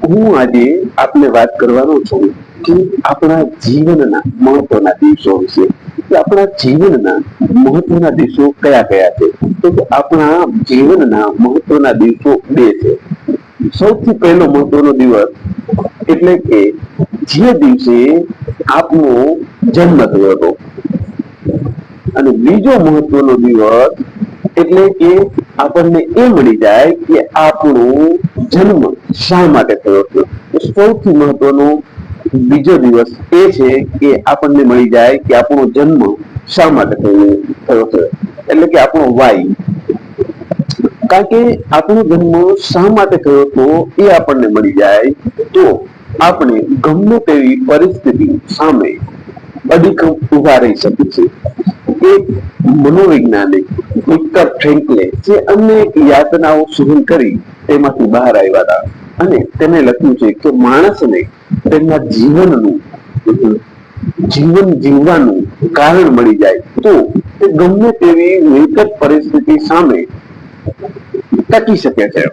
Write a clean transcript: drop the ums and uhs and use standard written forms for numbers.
હું આજે આપને વાત કરવાનો છું કે આપણા જીવનના મહત્વના દિવસો વિશે. કે આપણા જીવનના મહત્વના દિવસો કયા કયા છે? તો કે આપણા જીવનના મહત્વના દિવસો બે છે. સૌથી પહેલો મહત્વનો દિવસ એટલે કે જે દિવસે આપનો જન્મ થયો હતો. અને બીજો મહત્વનો દિવસ એટલે કે આપણને એ મળી જાય કે આપણું જન્મ શા માટે થયો હતો. સૌથી મહત્વનો બીજો દિવસ એ છે કે આપણને મળી જાય કે આપણો જન્મ શા માટે થયો છે, એટલે કે આપણો વાય. કારણ કે આપણો જન્મ શા માટે થયો હતો એ આપણને મળી જાય તો આપણે ગમે તેવી પરિસ્થિતિ સામે અડીખમ ઉભા રહી શકે છે. એક મનોવૈજ્ઞાનિક વિક્ટર ફ્રેન્કલે જે અનેક યાતનાઓ સહન કરી તેમાંથી બહાર આવ્યા હતા અને તેને લખ્યું છે કે માણસને તેમના જીવન જીવવાનું કારણ મળી જાય તો તે ગમે તેવી વિકટ પરિસ્થિતિ સામે ટકી શકે છે.